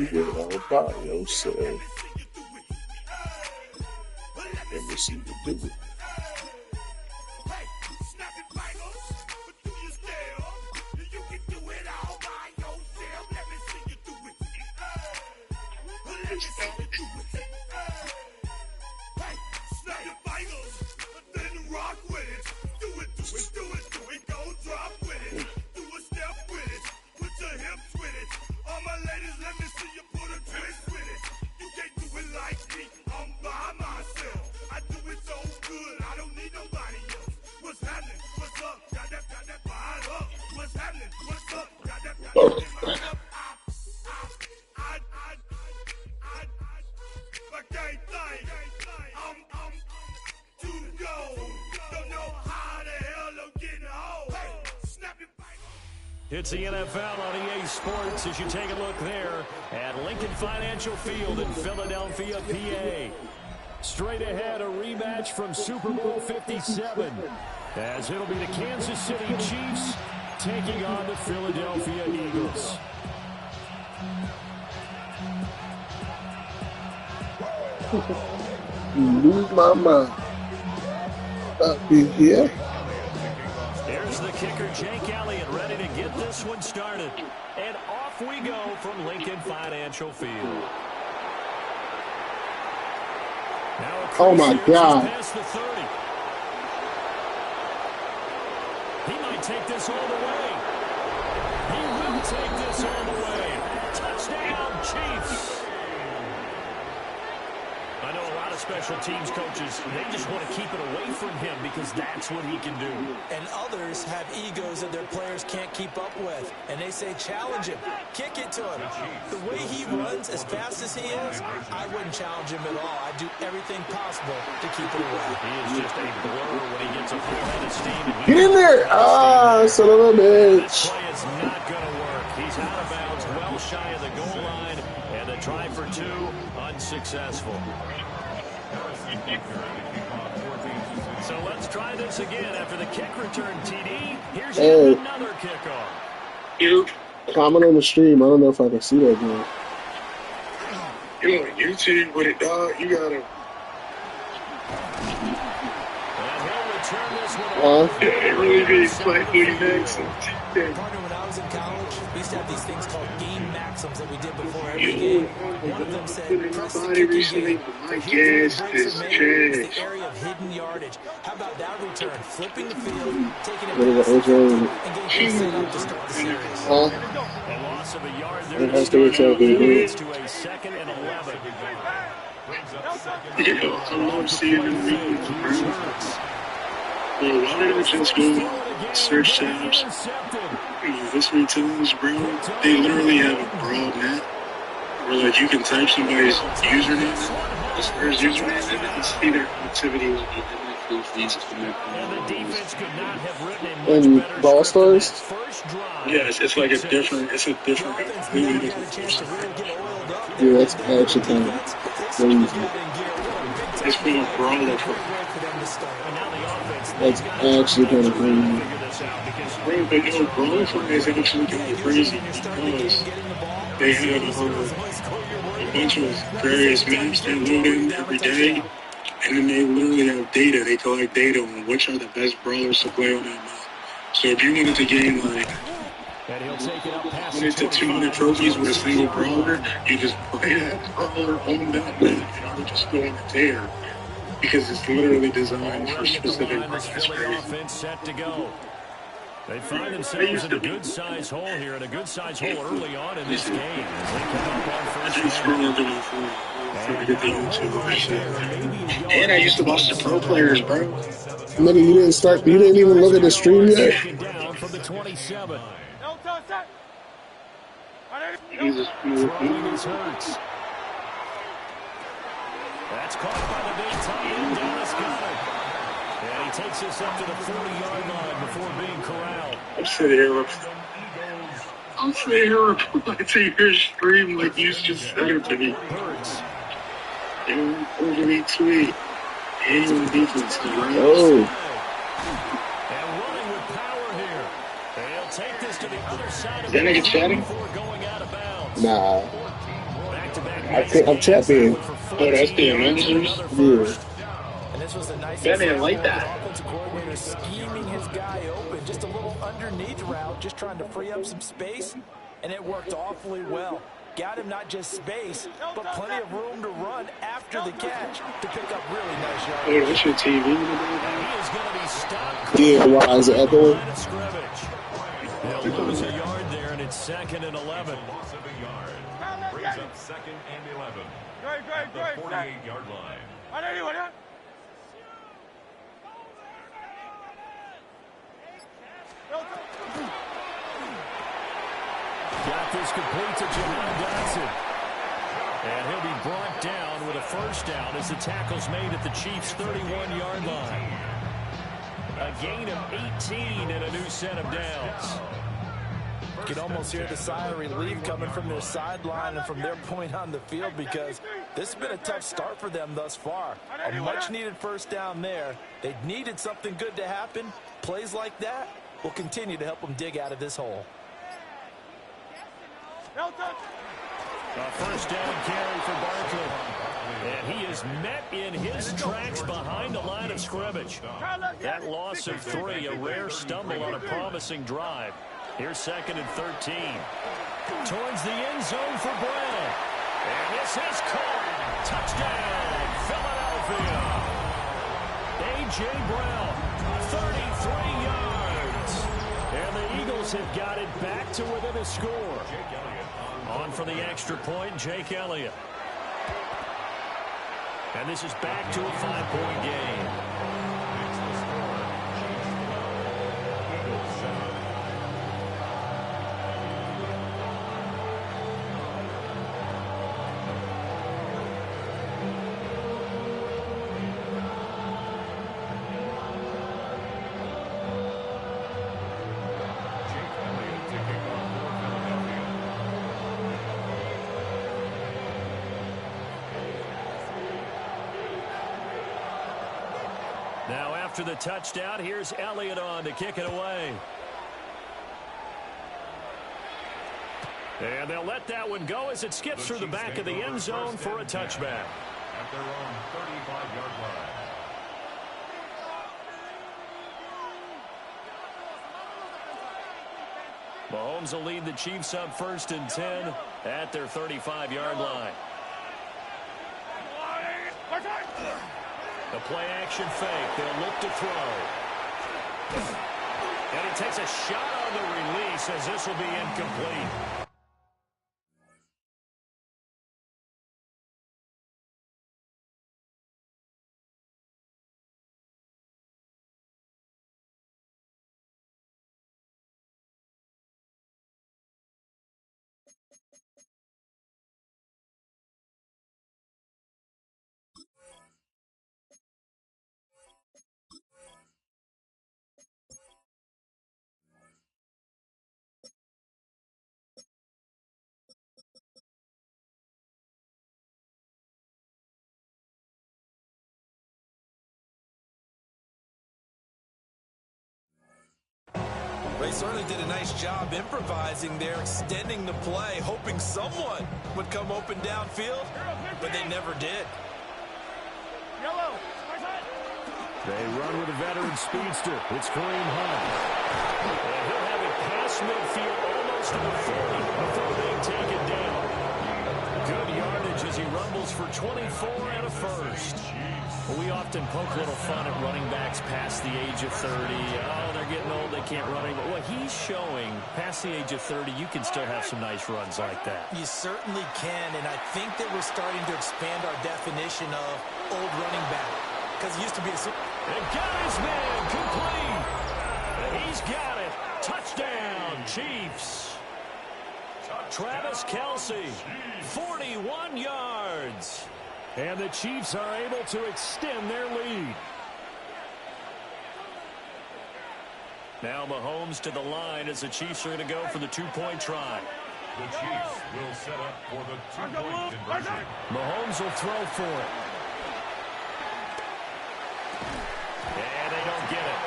You get it all by yourself. Let me see you do it. It's the NFL on EA Sports as you take a look there at Lincoln Financial Field in Philadelphia, PA. Straight ahead, a rematch from Super Bowl 57, as it'll be the Kansas City Chiefs taking on the Philadelphia Eagles. Lose my mind. Yeah. Here's the kicker, Jake Elliott, ready to get this one started. And off we go from Lincoln Financial Field. Oh my God. Past the 30. He might take this all the way. He will take this all the way. Touchdown, Chiefs. I know a lot of special teams coaches, they just want to keep it away from him because that's what he can do. And others have egos that their players can't keep up with. And they say, challenge him, kick it to him. The way he runs as fast as he is, I wouldn't challenge him at all. I'd do everything possible to keep it away. He is just a blur when he gets a full head of steam. Get in there! Ah, son of a bitch. That play is not going to work. He's out of bounds, well shy of the goal line, and the try for two, unsuccessful. So let's try this again after the kick return, TD. Here's another kickoff. You comment on the stream. I don't know if I can see that now. You're on YouTube with it, dog. You gotta. And he'll return this one. It really is like next. Partner, when I was in college, we used to have these things called game maxims that we did before every game. One of them said, press the kicking game. My gas is the trash. area of hidden yardage. How about that return? Flipping the field, taking it What is past it? and getting set up to start the series. A loss of a yard there. It has to return, baby. To a 2nd and 11. Yeah, I love seeing them read, bro. Well, why did I just go search tabs? This many times, bro. They literally have a broad net where, like, you can type somebody's username, this first username, and then see their activity. And the defense could not have written a much And better Ball script Stars? for its first drive. Yes, it's like a different, completely different person. Yeah, that's actually kind of crazy. It's called Brawler. That's actually kind of crazy. Bro, but you know, Brawler is actually kind of crazy because they have a bunch of various maps that load in every day, and then they literally have data. They collect data on which are the best brawlers to play on that map. So if you wanted to gain like 100 to 200 trophies with a single brawler, you just play that brawler on that map, and you would just go on the tear because it's literally designed for specific offense set to go. They find themselves in a good-sized hole here, and a good-sized hole early on in this game. As they come up on first down. And I used to watch the pro players, bro. Nigga, you didn't even look at the stream yet? Down from the 27. Jesus. Throwing his Hurts. That's caught by the big tight end, Dallas Goedert. And he takes this up to the 40-yard line before being corralled. I'm sitting here replying to your stream like you just said it to me. Hurts. And overly tweet. Annual defense, right? Oh. And running with power here. They'll take this to the other side of Is that nigga chatting? before going out of bounds. Nah. I'm champion. Oh, that's the Avengers? Yeah. And this was a nice Ben didn't like the that. offensive coordinator scheming his guy open. Just a little underneath route, just trying to free up some space. And it worked awfully well. Got him not just space, but plenty of room to run after the catch to pick up really nice yards. Oh, that's your TV? He is going to be stopped. Yeah, why is it echoing? Line of scrimmage. They'll lose a yard there, and it's 2nd and 11. Loss of a yard. Brings up 2nd and 11. At the 48-yard line. Got this complete to Jahan Dotson. And he'll be brought down with a first down as the tackle's made at the Chiefs' 31-yard line. A gain of 18 and a new set of downs. You can almost hear the sigh of relief coming from their sideline and from their point on the field, because this has been a tough start for them thus far. A much-needed first down there. They needed something good to happen. Plays like that will continue to help them dig out of this hole. A first down carry for Barkley. And he is met in his tracks behind the line of scrimmage. That loss of 3, a rare stumble on a promising drive. Here's 2nd and 13. Towards the end zone for Brown. And this is caught. Touchdown, Philadelphia. A.J. Brown, 33 yards. And the Eagles have got it back to within a score. On for the extra point, Jake Elliott. And this is back to a 5-point game. Now after the touchdown, here's Elliott on to kick it away. And they'll let that one go as it skips through the back of the end zone for a touchback. At their own 35-yard line. Mahomes will lead the Chiefs up 1st and 10 at their 35-yard line. The play-action fake. They'll look to throw. And he takes a shot on the release as this will be incomplete. They certainly did a nice job improvising there, extending the play, hoping someone would come open downfield, but they never did. They run with a veteran speedster. It's Kareem Hunt. And he'll have it past midfield almost to the 40 before being taken down. Good yardage as he rumbles for 24 and a first. We often poke a little fun at running backs past the age of 30. Oh, they're getting old, they can't run anymore. Well, he's showing past the age of 30, you can still have some nice runs like that. You certainly can, and I think that we're starting to expand our definition of old running back. Because it used to be a... And got his man complete. He's got it. Touchdown, Chiefs. Travis Kelce, 41 yards. And the Chiefs are able to extend their lead. Now Mahomes to the line as the Chiefs are going to go for the two-point try. The Chiefs will set up for the two-point conversion. Mahomes will throw for it. And they don't get it.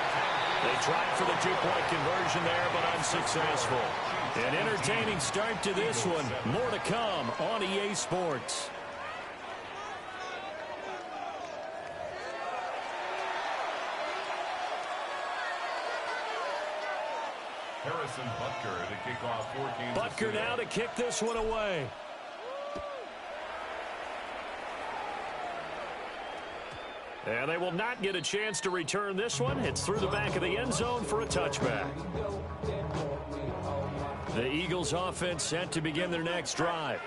They tried for the two-point conversion there, but unsuccessful. An entertaining start to this one. More to come on EA Sports. Harrison Butker to kick off for Kansas Butker City. now to kick this one away. And they will not get a chance to return this one. It's through the back of the end zone for a touchback. The Eagles offense set to begin their next drive.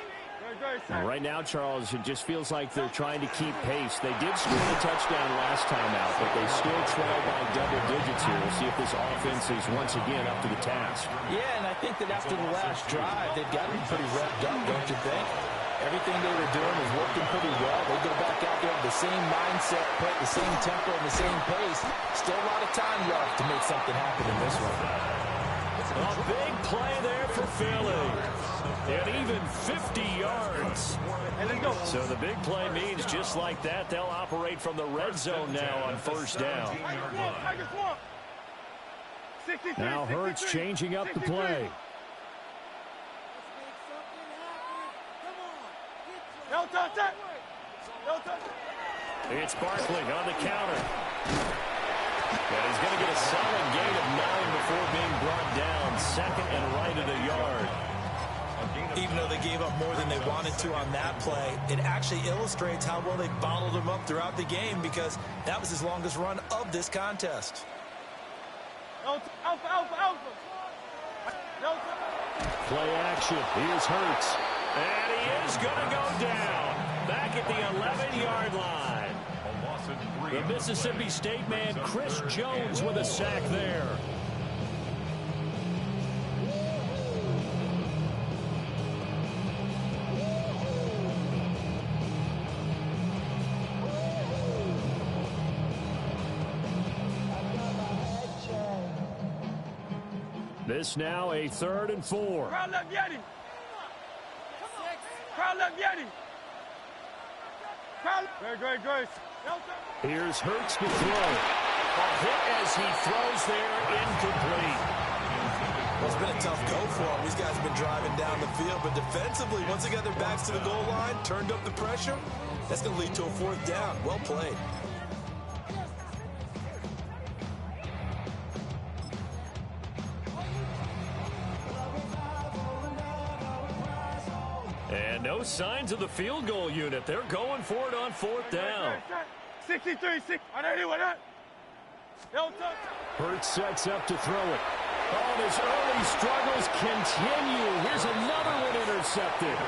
Right now, Charles, it just feels like they're trying to keep pace. They did score a touchdown last time out, but they still trail by double digits here. We'll see if this offense is once again up to the task. Yeah, and I think that after the last drive, they've got to be pretty revved up, don't you think? Everything they were doing was working pretty well. They go back out there with the same mindset, put the same tempo and the same pace. Still a lot of time left to make something happen in this one. A big play there for Philly. And even 50 yards. So the big play means just like that, they'll operate from the red zone now on first down. Now Hurts changing up the play. It's Barkley on the counter. And he's going to get a solid gain of 9 before being brought down. Second and right at a yard. Even though they gave up more than they wanted to on that play, it actually illustrates how well they bottled them up throughout the game because that was his longest run of this contest. Play action. Here's Hurts. And he is going to go down. Back at the 11-yard line. The Mississippi State man, Chris Jones, with a sack there. This now a 3rd and 4. Crowd left Yeti. Crowd left Yeti. Crowd. Great. Here's Hurts to throw. A hit as he throws there, incomplete. Well, it's been a tough go for them. These guys have been driving down the field, but defensively, once they got their backs to the goal line, turned up the pressure, that's going to lead to a 4th down. Well played. And no signs of the field goal unit. They're going for it on 4th down. 63, 6. Hurts sets up to throw it. Oh, and his early struggles continue. Here's another one intercepted.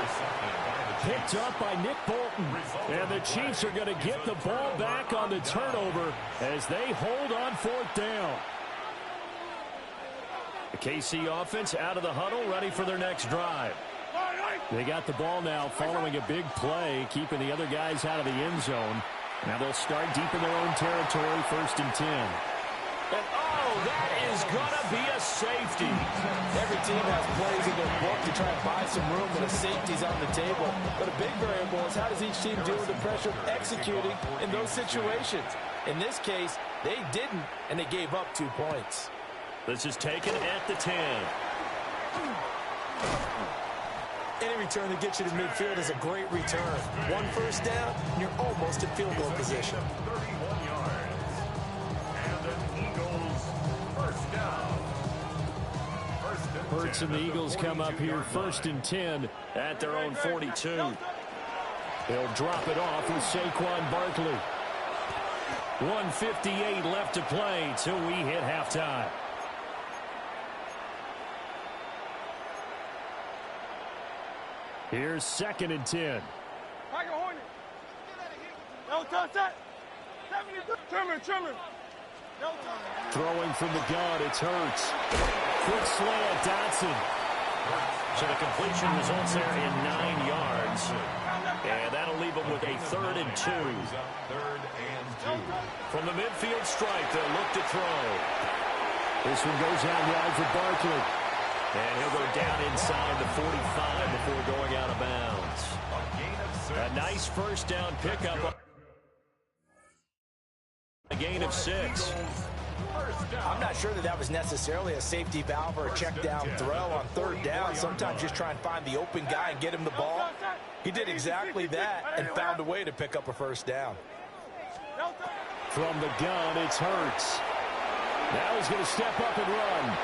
Picked up by Nick Bolton. And the Chiefs are going to get the ball back on the turnover as they hold on 4th down. The KC offense out of the huddle, ready for their next drive. They got the ball now following a big play, keeping the other guys out of the end zone. Now they'll start deep in their own territory, 1st and 10. And oh, that is going to be a safety. Every team has plays in their book to try and buy some room when a safety's on the table. But a big variable is how does each team deal with the pressure of executing in those situations. In this case, they didn't, and they gave up 2 points. This is taken at the 10. Any return that gets you to midfield is a great return. 1 first down, and you're almost in field goal position. 31 yards. And the Eagles first down. Hurts and the Eagles come up here 1st and 10 at their own 42. They'll drop it off with Saquon Barkley. 1:58 left to play till we hit halftime. Here's 2nd and 10. Throwing from the gun, it's Hurts. Quick slant, Dotson. So the completion results there in 9 yards. And that'll leave them with a 3rd and 2. From the midfield stripe, they'll look to throw. This one goes out wide for Barkley. And he'll go down inside the 45 before going out of bounds. A nice first down pickup. A gain of 6. I'm not sure that was necessarily a safety valve or a check down throw on third down. Sometimes just try and find the open guy and get him the ball. He did exactly that and found a way to pick up a first down. From the gun, it's Hurts. Now he's going to step up and run.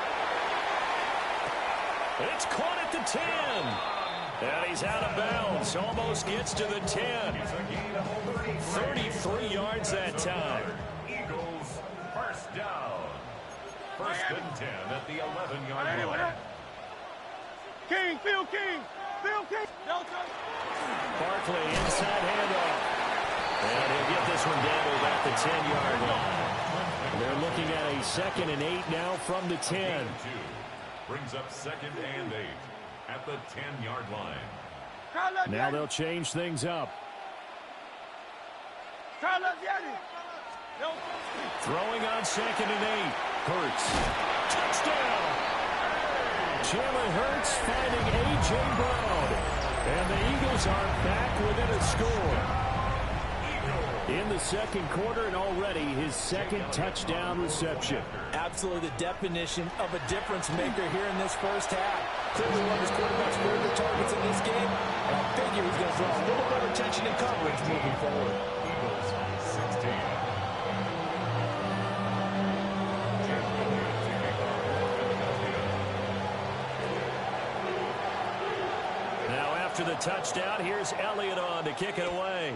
It's caught at the 10. And he's out of bounds. Almost gets to the 10. 33 yards that time. Eagles first down. First and 10 at the 11-yard line. King, Phil King. Barkley inside handoff. And he'll get this one down at the 10-yard line. They're looking at a 2nd and 8 now from the 10. Brings up 2nd and 8 at the 10-yard line. Now they'll change things up. Throwing on 2nd and 8. Hurts. Touchdown! Jalen Hurts finding A.J. Brown. And the Eagles are back within a score. In the second quarter, and already his 2nd touchdown reception. Absolutely the definition of a difference maker here in this first half. Clearly one of his quarterback's favorite targets in this game, and I figure he's going to draw a little more attention and coverage moving forward. Eagles 16. Now after the touchdown, here's Elliott on to kick it away.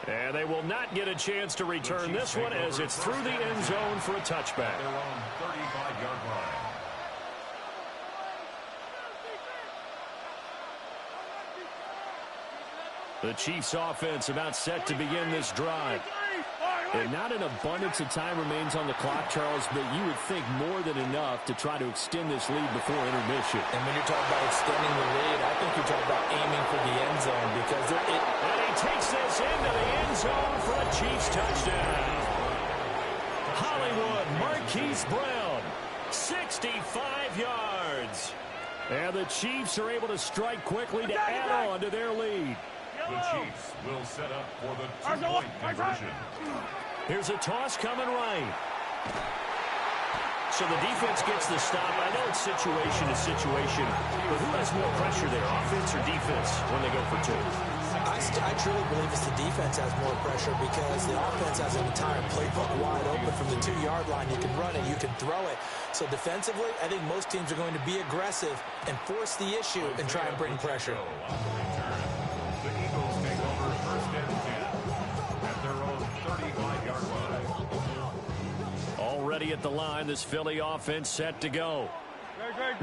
And they will not get a chance to return this one as it's through the end zone for a touchback. Their own 35-yard line. The Chiefs offense about set to begin this drive. And not an abundance of time remains on the clock, Charles, but you would think more than enough to try to extend this lead before intermission. And when you're talking about extending the lead, I think you're talking about aiming for the end zone because and he takes this into the end zone for a Chiefs touchdown. Hollywood Marquise Brown, 65 yards. And the Chiefs are able to strike quickly to add on to their lead. The Chiefs will set up for the two-point conversion. Here's a toss coming right. So the defense gets the stop. I know it's situation to situation, but who has more pressure there, offense or defense, when they go for two? I truly believe it's the defense has more pressure because the offense has an entire playbook wide open from the 2-yard line. You can run it, you can throw it. So defensively, I think most teams are going to be aggressive and force the issue and try and bring pressure. The Eagles take over first and 10 at their own 35-yard line. Already at the line, this Philly offense set to go.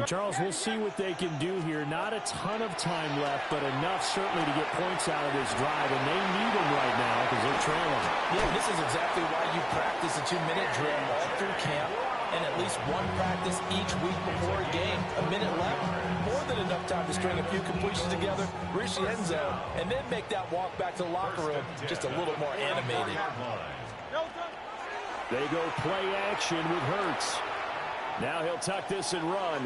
Charles, we'll see what they can do here. Not a ton of time left, but enough certainly to get points out of this drive, and they need them right now because they're trailing. Yeah, this is exactly why you practice a 2-minute drill all through camp and at least one practice each week before a game. A minute left, more than enough time to string a few completions together, reach the end zone, and then make that walk back to the locker room just a little more animated. They go play action with Hurts. Now he'll tuck this and run.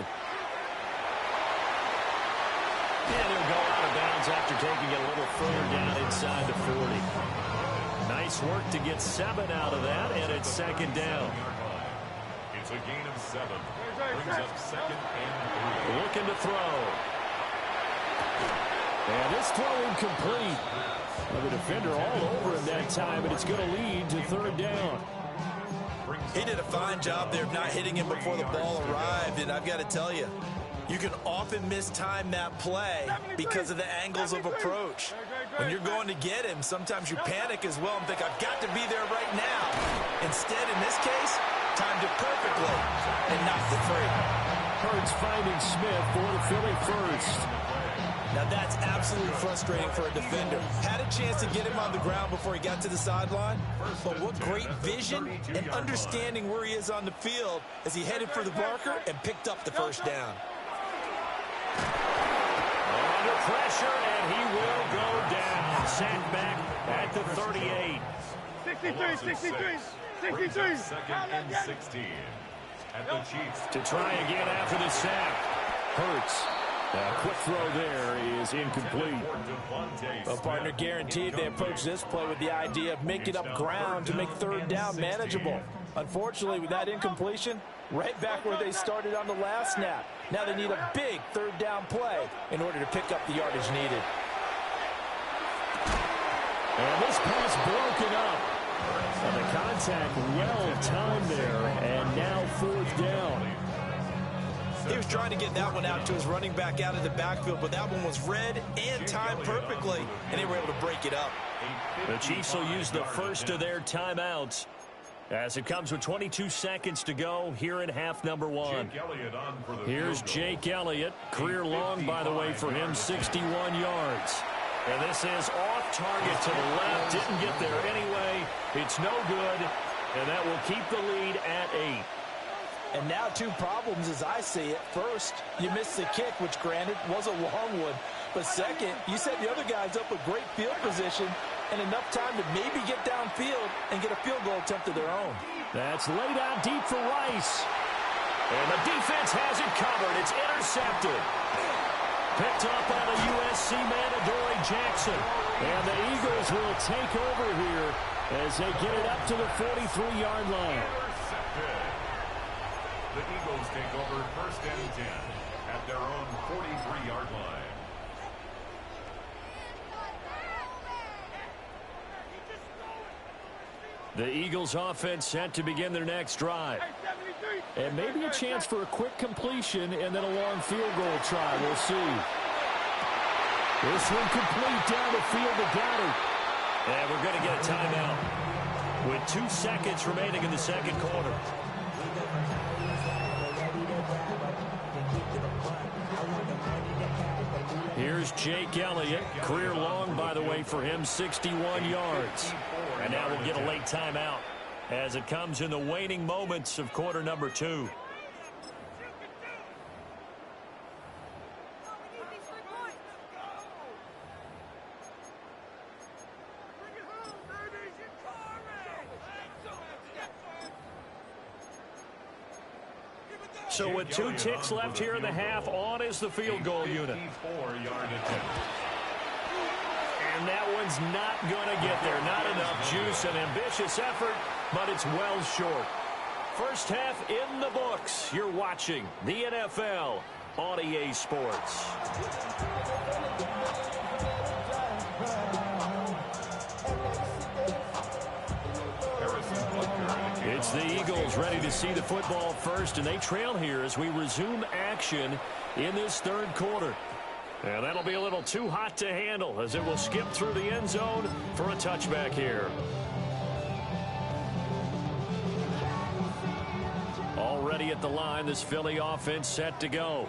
And he'll go out of bounds after taking it a little further down inside the 40. Nice work to get 7 out of that, and it's second down. It's a gain of 7. Brings up 2nd and 3. Looking to throw. And this throw incomplete. Well, the defender all over him that time, and it's going to lead to 3rd down. He did a fine job there of not hitting him before the ball arrived, and I've got to tell you, you can often mistime that play because of the angles of approach. When you're going to get him, sometimes you panic as well and think, I've got to be there right now. Instead, in this case, timed it perfectly and knocked it free. Hurts finding Smith for the Philly first. Now that's absolutely frustrating for a defender. Had a chance to get him on the ground before he got to the sideline, but what great vision and understanding where he is on the field as he headed for the marker and picked up the first down. Under pressure, and he will go down. Sacked back at the 38. 63. 2nd and 16 at the Chiefs. To try again after the sack. Hurts Quick throw there is incomplete. Well, partner, guaranteed they approach this play with the idea of making up ground to make third down manageable. Unfortunately, with that incompletion, right back where they started on the last snap. Now they need a big third down play in order to pick up the yardage needed. And this pass broken up. And the contact well timed there, and now fourth down. He was trying to get that one out to his running back out of the backfield, but that one was read and timed perfectly, and they were able to break it up. The Chiefs will use the first of their timeouts as it comes with 22 seconds to go here in half number one. Here's Jake Elliott. Career long, by the way, for him, 61 yards. And this is off target to the left. Didn't get there anyway. It's no good, and that will keep the lead at 8. And now two problems as I see it. First, you missed the kick, which granted was a long one. But second, you set the other guys up with great field position and enough time to maybe get downfield and get a field goal attempt of their own. That's laid out deep for Rice. And the defense has it covered. It's intercepted. Picked up by the USC man, Adoree Jackson. And the Eagles will take over here as they get it up to the 43-yard line. The Eagles take over first and 10 at their own 43-yard line. The Eagles offense set to begin their next drive. And maybe a chance for a quick completion and then a long field goal try. We'll see. This one complete down the field to Goddard. And we're going to get a timeout with 2 seconds remaining in the second quarter. Here's Jake Elliott. Career long, by the way, for him, 61 yards. And now we'll get a late timeout as it comes in the waning moments of quarter number 2. So with 2 ticks left here in the half, on is the field goal unit. And that one's not going to get there. Not enough juice, an ambitious effort, but it's well short. First half in the books. You're watching the NFL on EA Sports. It's the Eagles ready to see the football first, and they trail here as we resume action in this third quarter. And that'll be a little too hot to handle as it will skip through the end zone for a touchback here. Already at the line, this Philly offense set to go.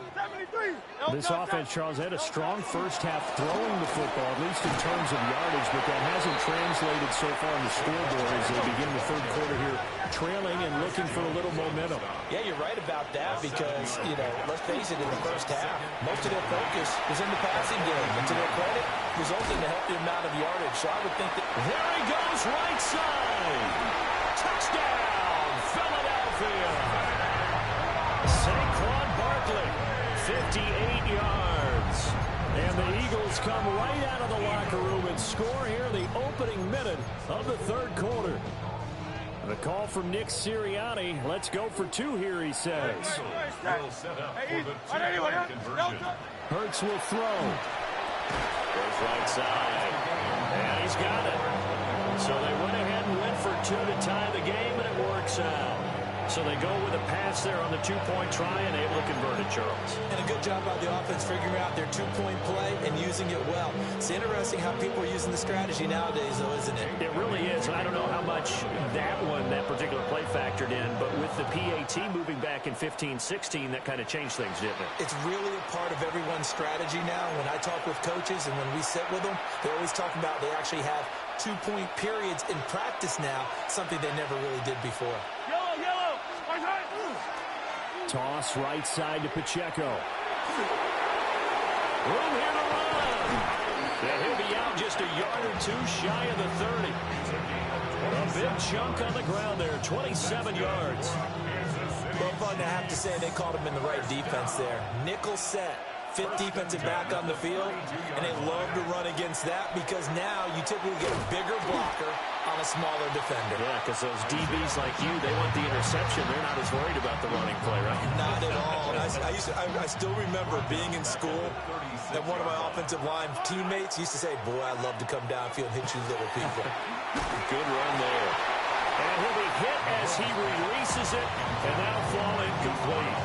This offense, Charles, had a strong first half throwing the football, at least in terms of yardage, but that hasn't translated so far on the scoreboard as they begin the third quarter here, trailing and looking for a little momentum. Yeah, you're right about that because, let's face it, in the first half, most of their focus was in the passing game. And to their credit, resulted in a healthy amount of yardage. So I would think that... There he goes, right side. Touchdown, Philadelphia. Saquon Barkley, 58 yards. And the Eagles come right out of the locker room and score here the opening minute of the third quarter. The call from Nick Sirianni. Let's go for 2 here, he says. Hurts will throw. Goes right side. And he's got it. So they went ahead and went for 2 to tie the game, and it works out. So they go with a pass there on the 2-point try and able to convert it, Charles. And a good job by the offense figuring out their 2-point play and using it well. It's interesting how people are using the strategy nowadays, though, isn't it? It really is. And I don't know how much that particular play factored in, but with the PAT moving back in 15-16, that kind of changed things, didn't it? It's really a part of everyone's strategy now. When I talk with coaches and when we sit with them, they always talk about they actually have 2-point periods in practice now, something they never really did before. Toss right side to Pacheco. Room here to run. And he'll be out just a yard or 2 shy of the 30. A big chunk on the ground there, 27 yards. Well, fun to have to say they called him in the right defense there. Nickel set. fifth defensive back on the field, and they love to run against that because now you typically get a bigger blocker on a smaller defender. Yeah, because those DBs like you, they want the interception. They're not as worried about the running play, right? Not at all. I still remember being in school, and one of my offensive line teammates used to say, boy, I'd love to come downfield and hit you little people. Good run there. And he'll be hit as he releases it, and now fall incomplete.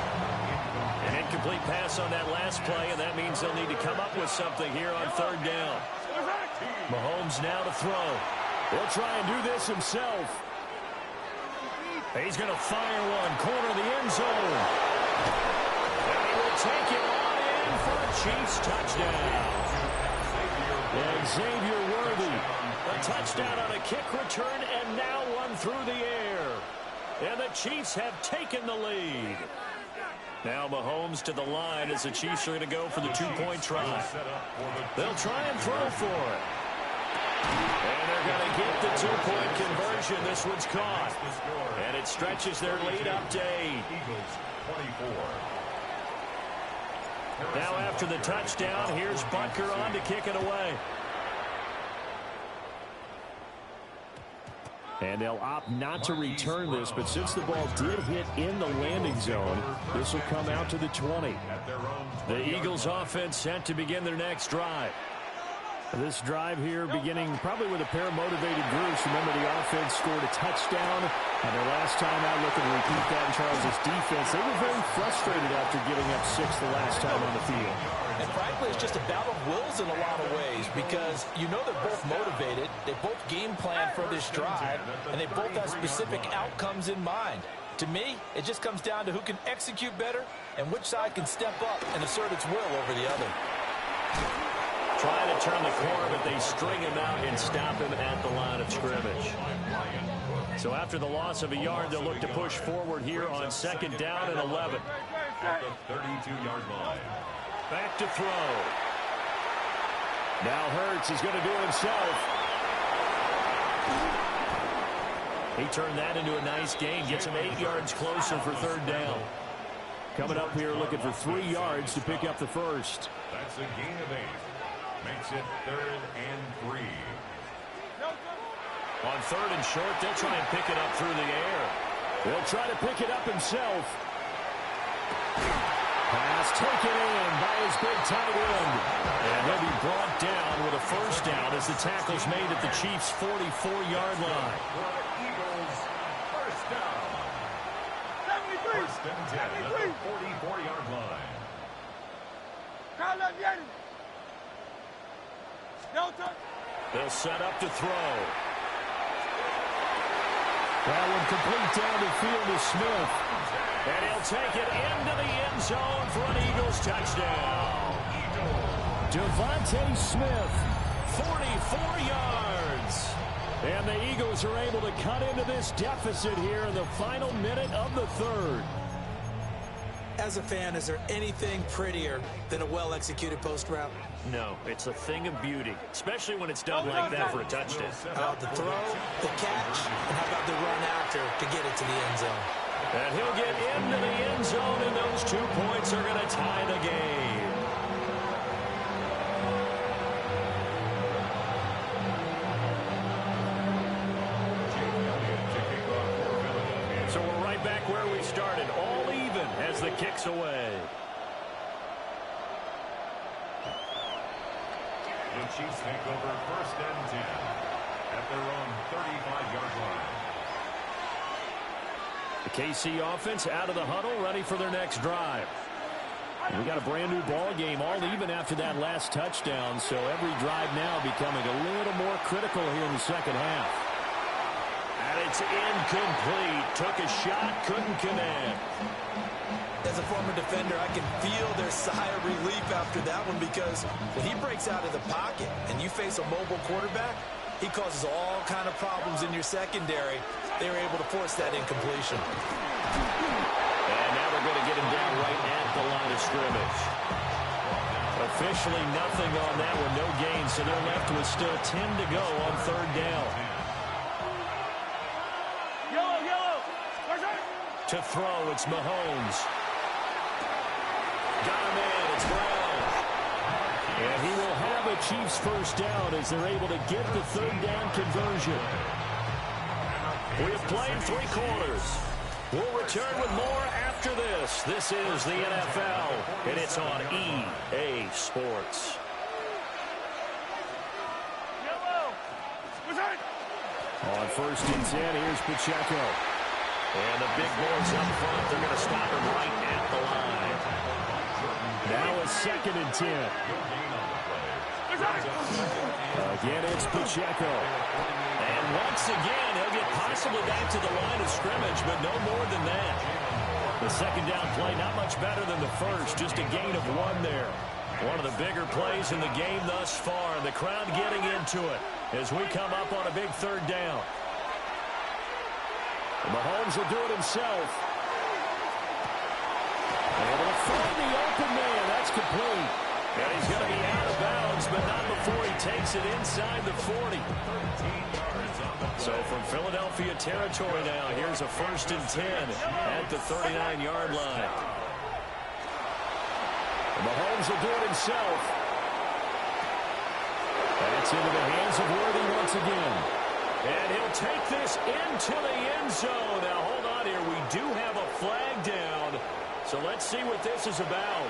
An incomplete pass on that last play, and that means they'll need to come up with something here on third down. Mahomes now to throw. He'll try and do this himself. He's going to fire one, corner of the end zone. And he will take it on in for a Chiefs touchdown. And Xavier Worthy, a touchdown on a kick return, and now one through the air. And the Chiefs have taken the lead. Now Mahomes to the line as the Chiefs are going to go for the two-point try. They'll try and throw for it. And they're going to get the two-point conversion. This one's caught. And it stretches their lead up to 8. Now after the touchdown, here's Butker on to kick it away. And they'll opt not to return this, but since the ball did hit in the landing zone, this will come out to the 20. The Eagles offense set to begin their next drive. This drive here beginning probably with a pair of motivated groups. Remember, the offense scored a touchdown, and their last time out, looking to repeat that in Charles' defense. They were very frustrated after giving up 6 the last time on the field. And frankly, it's just a battle of wills in a lot of ways because you know they're both motivated, they both game plan for this drive, and they both have specific outcomes in mind. To me, it just comes down to who can execute better and which side can step up and assert its will over the other. Trying to turn the corner, but they string him out and stop him at the line of scrimmage. So after the loss of a yard, they'll look to push forward here on second down and 11. At the 32-yard line. Back to throw. Now Hurts is going to do it himself. He turned that into a nice gain. Gets him 8 yards closer for third down. Coming up here looking for 3 yards to pick up the first. That's a gain of 8. Makes it 3rd and 3. On 3rd and short, they'll try and pick it up through the air. He'll try to pick it up himself. Pass taken in by his big tight end. And he'll be brought down with a first down as the tackle's made at the Chiefs' 44-yard line. Eagles, first down. 73. First and 10 at the 44-yard line. They'll set up to throw. That one complete down the field to Smith. And he'll take it into the end zone for an Eagles touchdown. Devontae Smith, 44 yards. And the Eagles are able to cut into this deficit here in the final minute of the third. As a fan, is there anything prettier than a well-executed post route? No, it's a thing of beauty, especially when it's done like that for a touchdown. How about the throw, the catch, and how about the run after to get it to the end zone? And he'll get into the end zone, and those 2 points are going to tie the game. So we're right back where we started, all even as the kick's away. The Chiefs take over first and 10 at their own 35-yard line. The KC offense out of the huddle, ready for their next drive. And we got a brand new ball game, all even after that last touchdown, so every drive now becoming a little more critical here in the second half. And it's incomplete. Took a shot, couldn't connect. As a former defender, I can feel their sigh of relief after that one because when he breaks out of the pocket and you face a mobile quarterback, he causes all kind of problems in your secondary. They were able to force that incompletion. And now they're going to get him down right at the line of scrimmage. Officially nothing on that one, no gain, so they're left with still 10 to go on third down. To throw, it's Mahomes. Got him in, it's Brown. And he will have a Chiefs first down as they're able to get the third down conversion. We have played 3 quarters. We'll return with more after this. This is the NFL, and it's on EA Sports. On 1st and 10, here's Pacheco. And the big boys up front, they're going to stop him right at the line. Now a 2nd and 10. Again, it's Pacheco. And once again, he'll get possibly back to the line of scrimmage, but no more than that. The 2nd down play, not much better than the first, just a gain of 1 there. One of the bigger plays in the game thus far, and the crowd getting into it as we come up on a big 3rd down. And Mahomes will do it himself. Able to find the open man. That's complete. And he's going to be out of bounds, but not before he takes it inside the 40. So from Philadelphia territory now, here's a 1st and 10 at the 39-yard line. And Mahomes will do it himself. And it's into the hands of Worthy once again. And he'll take this into the end zone. Now, hold on here. We do have a flag down. So let's see what this is about.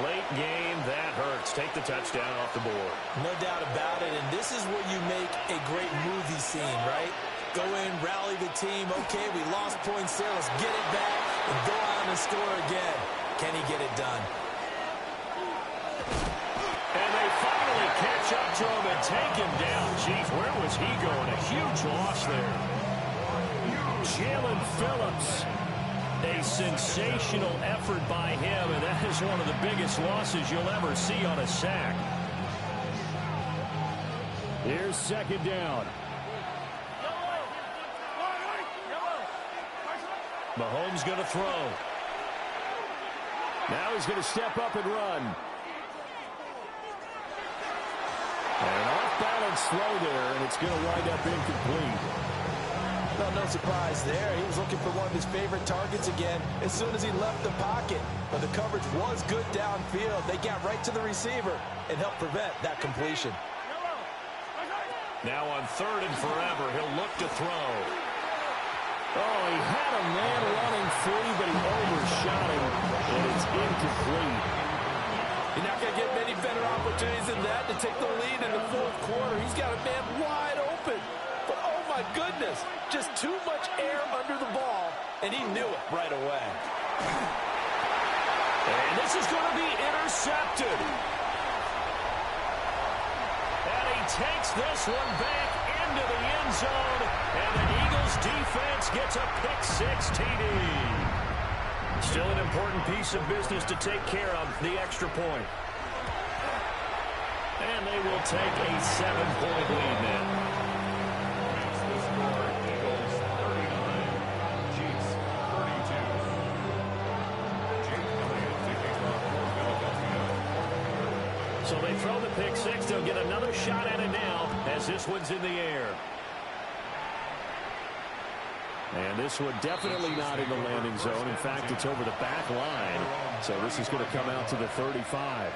Late game, that hurts. Take the touchdown off the board. No doubt about it, and this is where you make a great movie scene, right? Go in, rally the team. Okay, we lost points there. Let's get it back and go out and score again. Can he get it done? And they finally catch up to him and take him down. Jeez, where was he going? A huge loss there. Jalen Phillips. A sensational effort by him, and that is one of the biggest losses you'll ever see on a sack. Here's 2nd down. Mahomes going to throw. Now he's going to step up and run. And an off-balance throw there, and it's going to wind up incomplete. Well, no surprise there. He was looking for one of his favorite targets again as soon as he left the pocket. But the coverage was good downfield. They got right to the receiver and helped prevent that completion. Now on 3rd and forever, he'll look to throw. Oh, he had a man running free, but he overshot him, and it's incomplete. You're not going to get many better opportunities than that to take the lead in the 4th quarter. He's got a man wide open. But, oh, my goodness, just too much air under the ball, and he knew it right away. And this is going to be intercepted. And he takes this one back into the end zone, and the Eagles defense gets a pick-6 TD. Still an important piece of business to take care of, the extra point. And they will take a 7-point lead now. So they throw the pick-6. They'll get another shot at it now as this one's in the air. And this one definitely not in the landing zone. In fact, it's over the back line. So this is going to come out to the 35.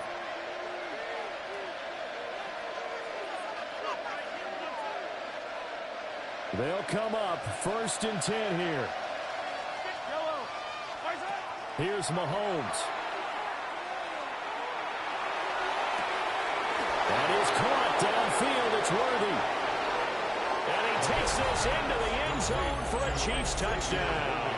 They'll come up 1st and 10 here. Here's Mahomes. That is caught downfield. It's Worthy. And he takes this into the end zone for a Chiefs touchdown.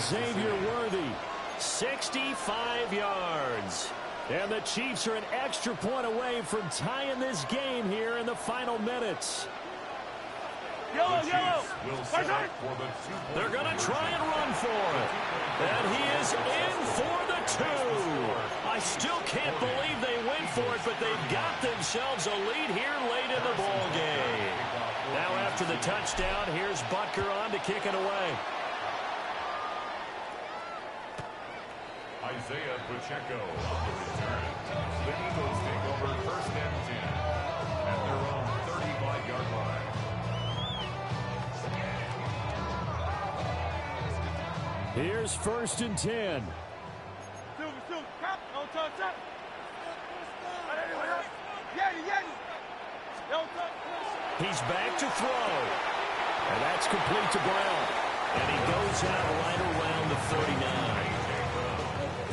Xavier Worthy, 65 yards. And the Chiefs are an extra point away from tying this game here in the final minutes. Yellow. They're going to try and run for it. And he is in for the 2. I still can't believe they went for it, but they've got themselves a lead here late in the ball game. Now after the touchdown, here's Butker on to kick it away. Isaiah Pacheco on the return. The Eagles take over 1st and 10 at their own 35-yard line. Here's 1st and 10. He's back to throw. And that's complete to Brown. And he goes out right around the 39.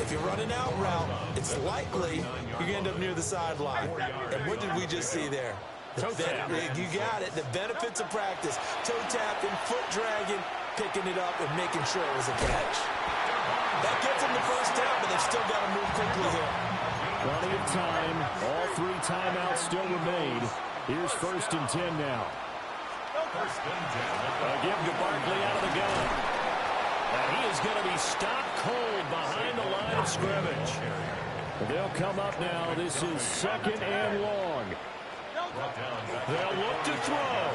If you're running out route, it's likely you're going to end up near the sideline. And what did we just see there? Toe tap. You got it. The benefits of practice. Toe tapping, foot dragging, picking it up, and making sure it was a catch. That gets them the first down, but they've still got to move quickly here. Plenty of time. All 3 timeouts still remain. Here's 1st and 10 now. A give to Barkley out of the gun. And he is going to be stopped cold behind the line of scrimmage. They'll come up now. This is 2nd and long. They'll look to throw.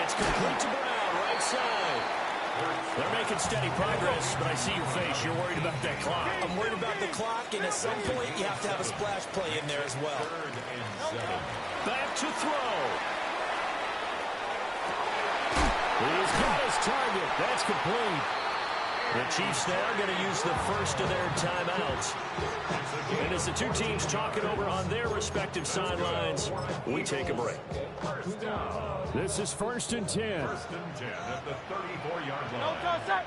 It's complete to Brown, right side. They're making steady progress, but I see your face. You're worried about that clock. I'm worried about the clock, and at some point, you have to have a splash play in there as well. Back to throw. He's got his target. That's complete. The Chiefs now going to use the first of their timeouts. And as the 2 teams talking over on their respective sidelines, we take a break. This is 1st and 10. 1st and 10 at the 34-yard line.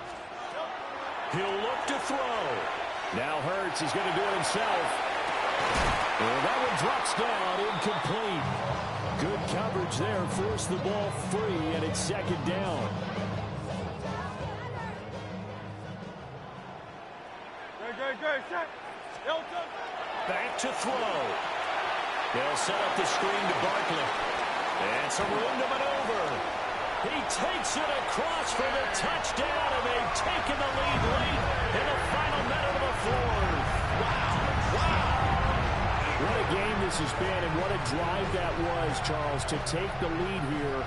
He'll look to throw. Now Hurts is going to do it himself. And that one drops down, incomplete. Good coverage there, forced the ball free, and it's 2nd down. Back to throw. They'll set up the screen to Barkley. And some room to maneuver. He takes it across for the touchdown, and they've taken the lead late in the final minute of the 4th. Wow. What a game this has been, and what a drive that was, Charles, to take the lead here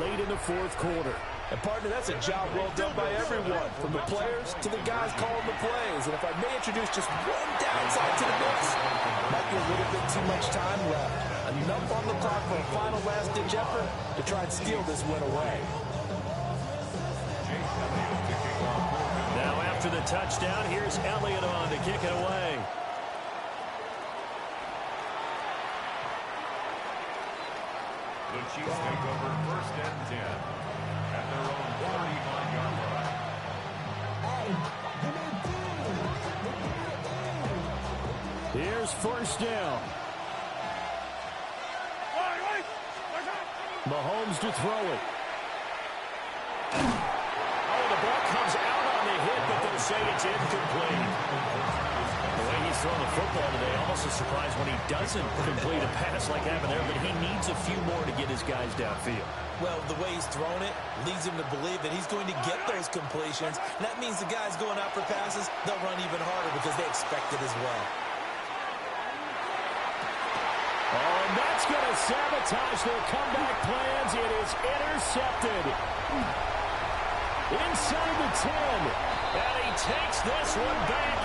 late in the 4th quarter. And, partner, that's a job well done by everyone, from the players to the guys calling the plays. And if I may introduce just one downside to the mix, might be a little bit too much time left. Enough on the clock for a final last-ditch effort to try and steal this win away. Now after the touchdown, here's Elliott on to kick it away. The Chiefs take over 1st and 10 at their own 35-yard line. Here's 1st down. Mahomes to throw it. Oh, the ball comes out on the hit, but they'll say it's incomplete. The way he's throwing the football today, almost a surprise when he doesn't complete a pass like happened there, but he needs a few more to get his guys downfield. Well, the way he's thrown it leads him to believe that he's going to get those completions. And that means the guys going out for passes, they'll run even harder because they expect it as well. Oh, and that's going to sabotage their comeback plans. It is intercepted. Inside the 10. And he takes this one back